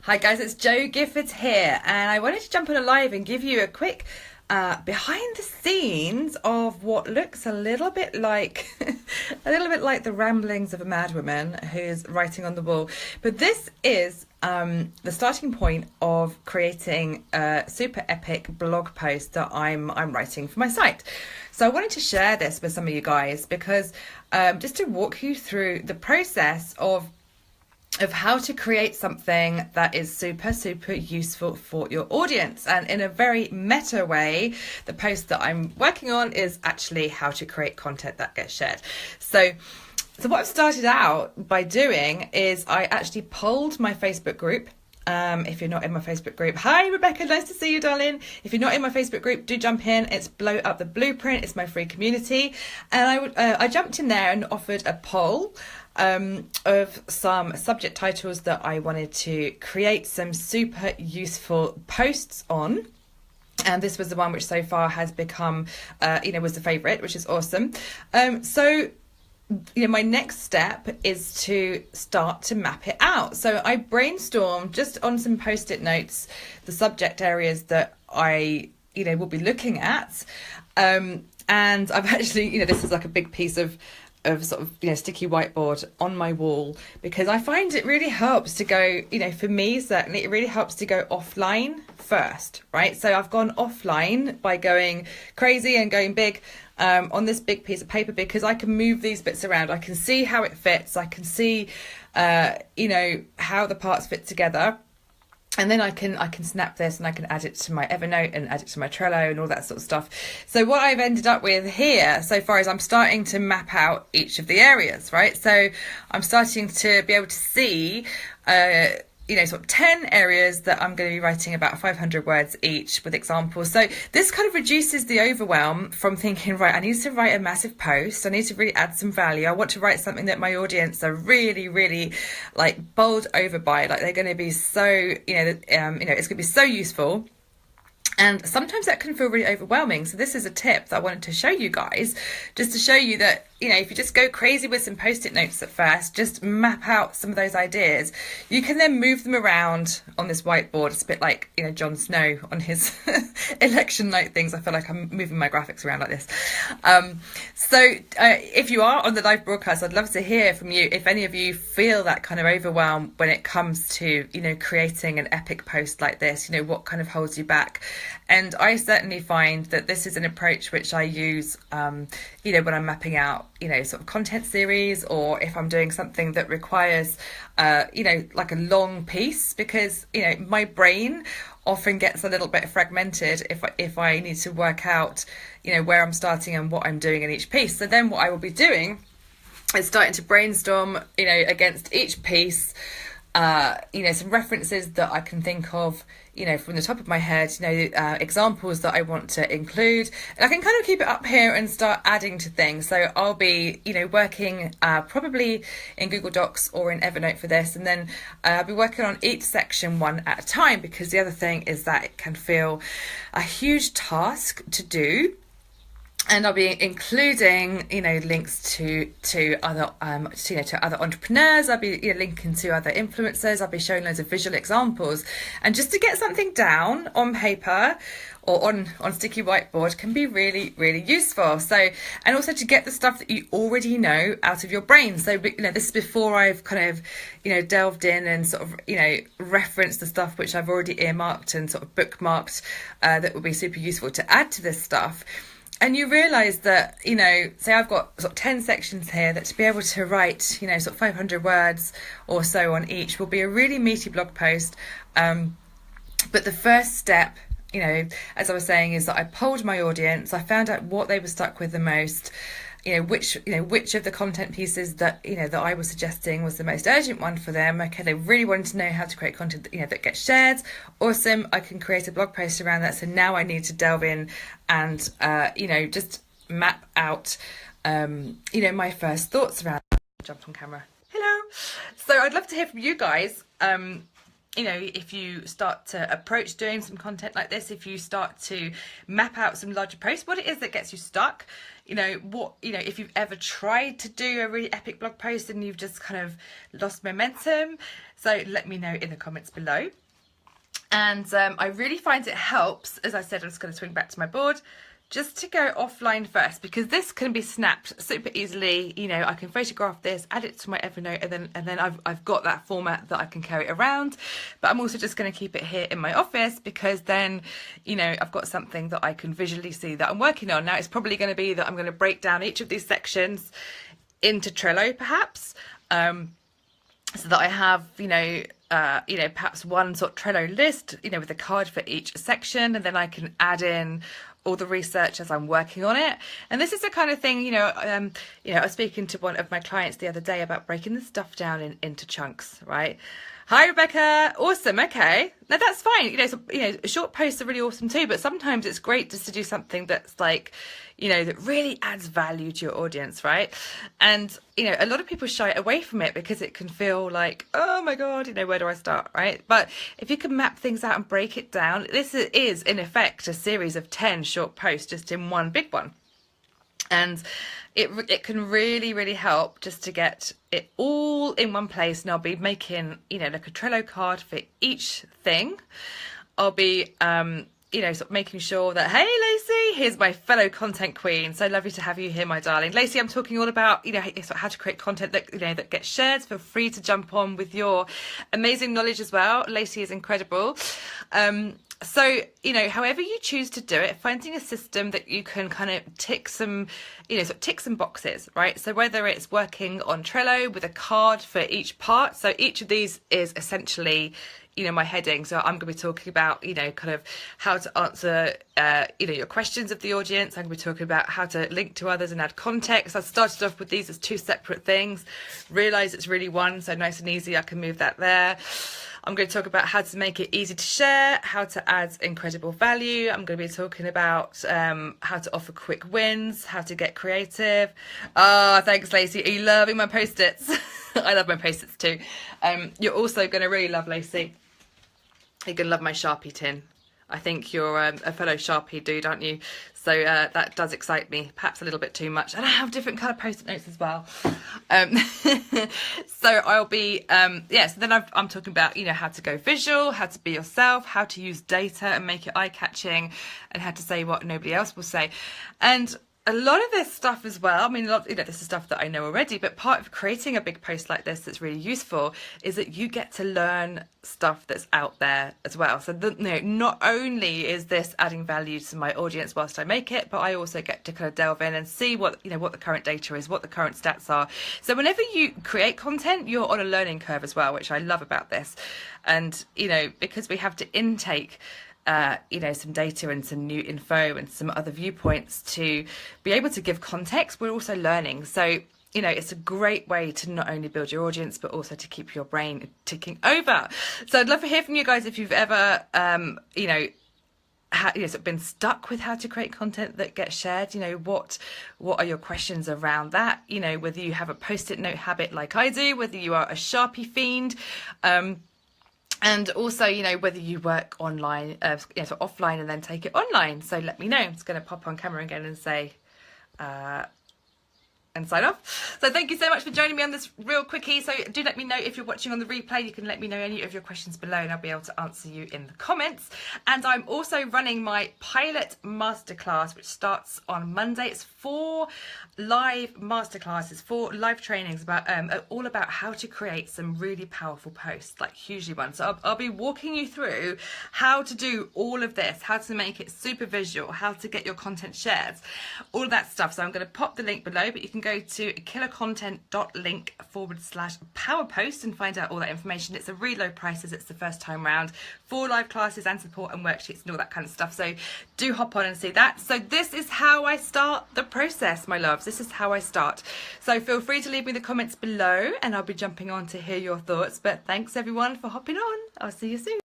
Hi guys, it's Gifford here, and I wanted to jump on a live and give you a quick behind the scenes of what looks a little bit like the ramblings of a madwoman who's writing on the wall. But this is the starting point of creating a super epic blog post that I'm writing for my site. So I wanted to share this with some of you guys because just to walk you through the process of how to create something that is super useful for your audience. And in a very meta way, the post that I'm working on is actually how to create content that gets shared. So what I've started out by doing is I actually polled my Facebook group. If you're not in my Facebook group, hi Rebecca, nice to see you, darling. If you're not in my Facebook group, do jump in. It's Blow Up the Blueprint. It's my free community, and I jumped in there and offered a poll of some subject titles that I wanted to create some super useful posts on. And this was the one which so far has become, was the favourite, which is awesome. My next step is to start to map it out. So I brainstormed just on some post-it notes the subject areas that I, will be looking at. And I've actually, this is like a big piece of sort of, sticky whiteboard on my wall, because I find it really helps to go, for me, certainly, it really helps to go offline first, right? So I've gone offline by going crazy and going big on this big piece of paper, because I can move these bits around. I can see how it fits. I can see, how the parts fit together. And then I can snap this and I can add it to my Evernote and add it to my Trello and all that sort of stuff. So what I've ended up with here so far is I'm starting to map out each of the areas, right? So I'm starting to be able to see, sort of 10 areas that I'm going to be writing about 500 words each with examples. So this kind of reduces the overwhelm from thinking, right, I need to write a massive post. I need to really add some value. I want to write something that my audience are really, really like bowled over by. Like they're going to be so, it's going to be so useful. And sometimes that can feel really overwhelming. So this is a tip that I wanted to show you guys, just to show you that, if you just go crazy with some post-it notes at first, just map out some of those ideas. You can then move them around on this whiteboard. It's a bit like, Jon Snow on his election night things. I feel like I'm moving my graphics around like this. If you are on the live broadcast, I'd love to hear from you if any of you feel that kind of overwhelm when it comes to, creating an epic post like this. What kind of holds you back? And I certainly find that this is an approach which I use, when I'm mapping out, sort of content series, or if I'm doing something that requires, like a long piece, because, my brain often gets a little bit fragmented if I need to work out, where I'm starting and what I'm doing in each piece. So then what I will be doing is starting to brainstorm, against each piece, some references that I can think of, from the top of my head, examples that I want to include. And I can kind of keep it up here and start adding to things. So I'll be, working probably in Google Docs or in Evernote for this. And then I'll be working on each section one at a time, because the other thing is that it can feel a huge task to do. And I'll be including, links to other, to other entrepreneurs. I'll be linking to other influencers. I'll be showing loads of visual examples. And just to get something down on paper or on sticky whiteboard can be really, really useful. So, and also to get the stuff that you already know out of your brain. So, this is before I've kind of, delved in and sort of, referenced the stuff which I've already earmarked and sort of bookmarked that would be super useful to add to this stuff. And you realise that, say I've got sort of 10 sections here, that to be able to write, sort of 500 words or so on each will be a really meaty blog post. But the first step, as I was saying, is that I polled my audience. I found out what they were stuck with the most, which of the content pieces that, that I was suggesting was the most urgent one for them. Okay, they really wanted to know how to create content, that gets shared. Awesome. I can create a blog post around that. So now I need to delve in and, just map out, my first thoughts around. Jumped on camera. Hello. So I'd love to hear from you guys. if you start to approach doing some content like this, if you start to map out some larger posts, what it is that gets you stuck, if you've ever tried to do a really epic blog post and you've just kind of lost momentum. So let me know in the comments below. And I really find it helps, as I said, I'm just going to swing back to my board, just to go offline first, because this can be snapped super easily. I can photograph this, add it to my Evernote, and then I've got that format that I can carry around. But I'm also just going to keep it here in my office, because then I've got something that I can visually see that I'm working on. Now it's probably going to be that I'm going to break down each of these sections into Trello, perhaps, so that I have perhaps one sort of Trello list with a card for each section, and then I can add in all the research as I'm working on it. And this is the kind of thing, I was speaking to one of my clients the other day about breaking the stuff down into chunks, right? Hi, Rebecca. Awesome. Okay. Now that's fine. Short posts are really awesome too, but sometimes it's great just to do something that's like, that really adds value to your audience, right? And, a lot of people shy away from it because it can feel like, oh my God, where do I start, right? But if you can map things out and break it down, this is in effect a series of 10 short posts just in one big one. And it can really, really help just to get it all in one place. And I'll be making, like a Trello card for each thing. I'll be, sort of making sure that, hey, Lacey, here's my fellow content queen. So lovely to have you here, my darling. Lacey, I'm talking all about, how to create content that, that gets shared. Feel free to jump on with your amazing knowledge as well. Lacey is incredible. So, however you choose to do it, finding a system that you can kind of tick some, tick some boxes, right? So whether it's working on Trello with a card for each part. So each of these is essentially, my heading. So I'm going to be talking about, kind of how to answer, your questions of the audience. I'm going to be talking about how to link to others and add context. I started off with these as two separate things, realize it's really one. So nice and easy. I can move that there. I'm going to talk about how to make it easy to share, how to add incredible value. I'm going to be talking about how to offer quick wins, how to get creative. Thanks, Lacey. Are you loving my Post-its? I love my Post-its too. You're also going to really love, Lacey, you're going to love my Sharpie tin. I think you're a fellow Sharpie dude, aren't you? So that does excite me, perhaps a little bit too much. And I have different colour Post-it notes as well. So I'll be, so then I'm talking about, how to go visual, how to be yourself, how to use data and make it eye-catching, and how to say what nobody else will say. And a lot of this stuff as well, this is stuff that I know already, but part of creating a big post like this that's really useful is that you get to learn stuff that's out there as well. So not only is this adding value to my audience whilst I make it, but I also get to kind of delve in and see what the current data is, what the current stats are. So whenever you create content, you're on a learning curve as well, which I love about this. And, because we have to intake some data and some new info and some other viewpoints to be able to give context, we're also learning. So, it's a great way to not only build your audience, but also to keep your brain ticking over. So I'd love to hear from you guys if you've ever, been stuck with how to create content that gets shared. What are your questions around that? Whether you have a Post-it note habit like I do, whether you are a Sharpie fiend, and also, whether you work online, so offline and then take it online. So let me know. I'm just going to pop on camera again and say, and sign off. So thank you so much for joining me on this real quickie. So do let me know if you're watching on the replay. You can let me know any of your questions below and I'll be able to answer you in the comments. And I'm also running my pilot masterclass, which starts on Monday. It's 4 live masterclasses, 4 live trainings about all about how to create some really powerful posts, like hugely ones. So I'll be walking you through how to do all of this, how to make it super visual, how to get your content shared, all of that stuff. So I'm going to pop the link below, but you can go to killercontent.link/powerpost and find out all that information. It's a really low price as it's the first time round. 4 live classes and support and worksheets and all that kind of stuff. So do hop on and see that. So this is how I start the process, my loves. This is how I start. So feel free to leave me the comments below and I'll be jumping on to hear your thoughts. But thanks everyone for hopping on. I'll see you soon.